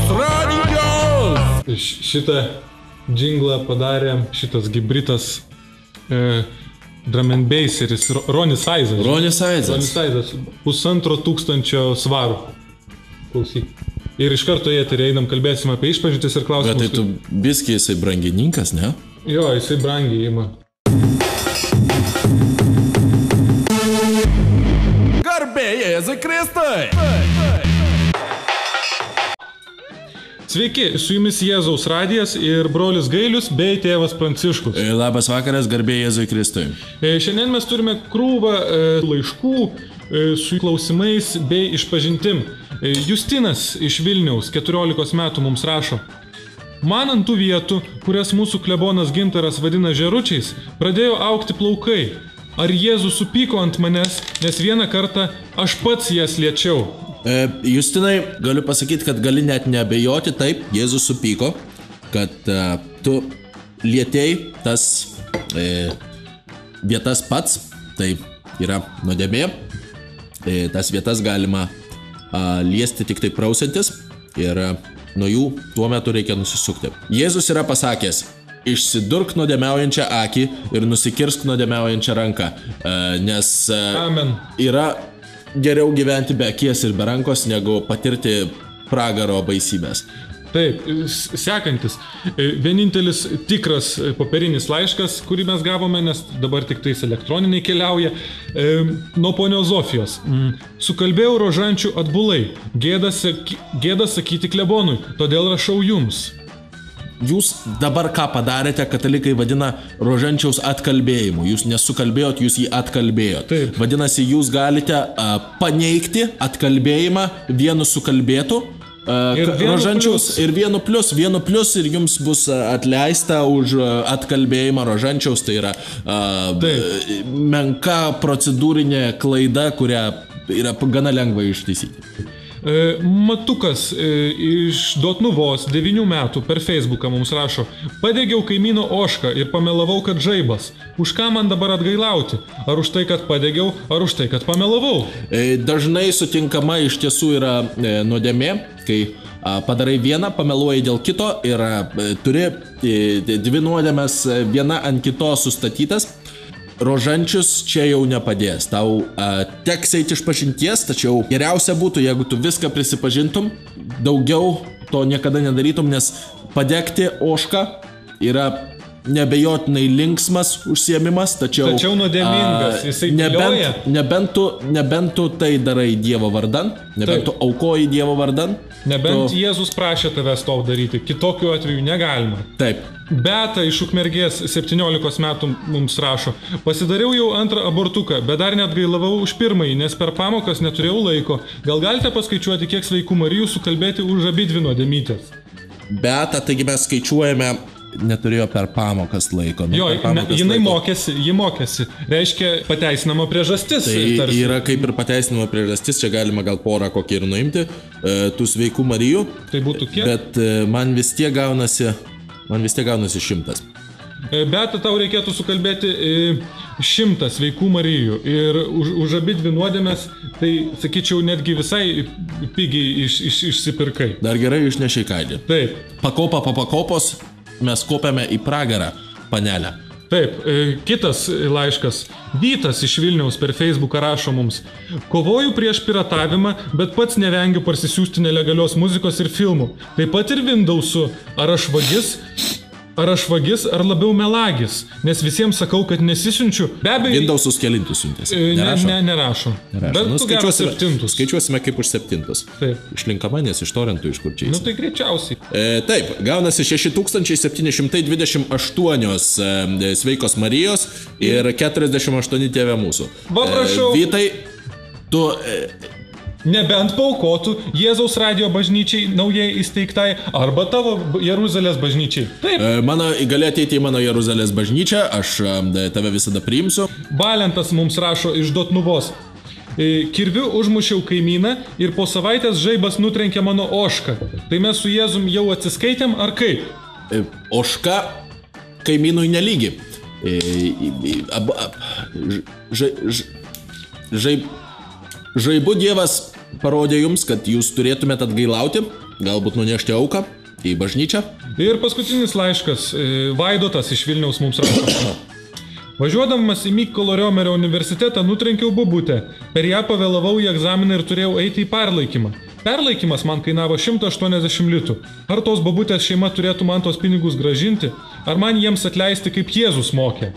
Jėzaus radijos! Šitą džinglą padarė šitas gibritas drum and basseris Ronis Saizas. Ronis Saizas. 1500 svarų. Klausyk. Ir iš karto į eterį einam, kalbėsim apie išpažintis ir klausimus. Bet tai tu biski jisai brangininkas, ne? Jo, jisai brangiai ima. Garbė Jėzui Kristui! Sveiki, su jumis Jėzaus radijas ir brolis Gailius bei tėvas Pranciškus. Labas vakaras, garbė Jėzui Kristui. Šiandien mes turime krūvą laiškų su klausimais bei išpažintim. Justinas iš Vilniaus 14 metų mums rašo. Man ant tų vietų, kurias mūsų klebonas Gintaras vadina žeručiais, pradėjo augti plaukai. Ar Jėzus supyko ant manęs, nes vieną kartą aš pats jas liečiau? Justinai, galiu pasakyti, kad gali net neabejoti, taip, Jėzus supyko, kad tu lietėjai tas vietas pats, tai yra nuodėmė, tas vietas galima liesti tik tai prausiantis ir nuo jų tuo metu reikia nusisukti. Jėzus yra pasakęs, išsidurk nuodėmiaujančią akį ir nusikirsk nuodėmiaujančią ranką, nes Amen. Yra geriau gyventi be akies ir be rankos, negu patirti pragaro baisybės. Taip, sekantis. Vienintelis tikras popierinis laiškas, kurį mes gavome, nes dabar tik tais elektroniniai keliauja, nuo ponios Zofijos. Sukalbėjau rožančių atbulai, gėda sakyti klebonui, todėl rašau jums. Jūs dabar ką padarėte, katalikai vadina rožančiaus atkalbėjimu. Jūs nesukalbėjot, jūs jį atkalbėjot. Taip. Vadinasi, jūs galite paneigti atkalbėjimą vienu sukalbėtu rožančiaus ir vienu plius ir jums bus atleista už atkalbėjimą rožančiaus. Tai yra menka procedūrinė klaida, kurią yra gana lengva ištaisyti. Matukas iš Dotnuvos 9 metų per Facebooką mums rašo: padegiau kaimyno ožką ir pamelavau, kad žaibas. Už ką man dabar atgailauti? Ar už tai, kad padegiau, ar už tai, kad pamelavau? Dažnai sutinkama iš tiesų yra nuodėmė, kai padarai vieną, pameluoji dėl kito ir turi dvi nuodėmes viena ant kitos sustatytas. Rožančius čia jau nepadės. Tau teks eiti išpažinties, tačiau geriausia būtų, jeigu tu viską prisipažintum, daugiau to niekada nedarytum, nes padegti ožką yra nebejotinai linksmas užsiėmimas, tačiau nuodėmingas, jisai vilioja. Nebent tu tai darai Dievo vardan, nebent tu aukoji Dievo vardan. Nebent Jėzus prašė tavęs to daryti, kitokiu atveju negalima. Taip. Beata iš Ukmergės 17 metų mums rašo: pasidariau jau antrą abortuką, bet dar net gailavau už pirmąjį, nes per pamokas neturėjau laiko. Gal galite paskaičiuoti, kiek sveikų Marijų sukalbėti už abidvi nuodėmytes? Beata, taigi mes skaičiuojame, neturėjo per pamokas laiko. Jo, jinai mokėsi. Reiškia pateisinama priežastis. Tai yra kaip ir pateisinama priežastis, čia galima gal porą kokį ir nuimti, tų sveikų Marijų. Tai būtų kiek? Bet man vis tiek gaunasi 100. Bet tau reikėtų sukalbėti 100 sveikų Marijų ir už abidvi nuodėmes, tai sakyčiau, netgi visai pigiai išsipirkai. Dar gerai išnešiai kailį. Taip. Pakopa po pakopos mes kopiame į pragarą, panelę. Taip, kitas laiškas. Vytas iš Vilniaus per Facebooką rašo mums: kovoju prieš piratavimą, bet pats nevengiu parsisiųsti nelegalios muzikos ir filmų. Taip pat ir Windows'u. Ar aš vagis, ar labiau melagis? Nes visiems sakau, kad nesisiunčiu. Be abejo. Windows'us kelintus siuntės? Nerašo. Bet skaičiuosime kaip už 7. Taip. Iš linkamanės, iš torentų, iš kur čia. Tai greičiausiai. Taip, gaunasi 6728 sveikos Marijos ir 48 Tėve mūsų. Va, prašau. Vytai, tu... Nebent paukotų Jėzaus radijo bažnyčiai naujai įsteigtai arba tavo Jeruzalės bažnyčiai. Taip. Gali ateiti į mano Jeruzalės bažnyčią, aš tave visada priimsiu. Valentas mums rašo iš Dotnuvos: kirviu užmušiau kaimyną ir po savaitės žaibas nutrenkė mano ožką. Tai mes su Jėzum jau atsiskaitėm, ar kaip? Ožka kaimynui nelygi. Žaibu Dievas parodė jums, kad jūs turėtumėte atgailauti galbūt nunešti auką į bažnyčią. Ir paskutinis laiškas, Vaidotas iš Vilniaus mums rašo. Važiuodamas į Mykolo Riomerio universitetą nutrenkiau bobutę. Per ją pavėlavau į egzaminą ir turėjau eiti į perlaikymą. Perlaikymas man kainavo 180 litų. Ar tos bobutės šeima turėtų man tos pinigus gražinti, ar man jiems atleisti kaip Jėzus mokė?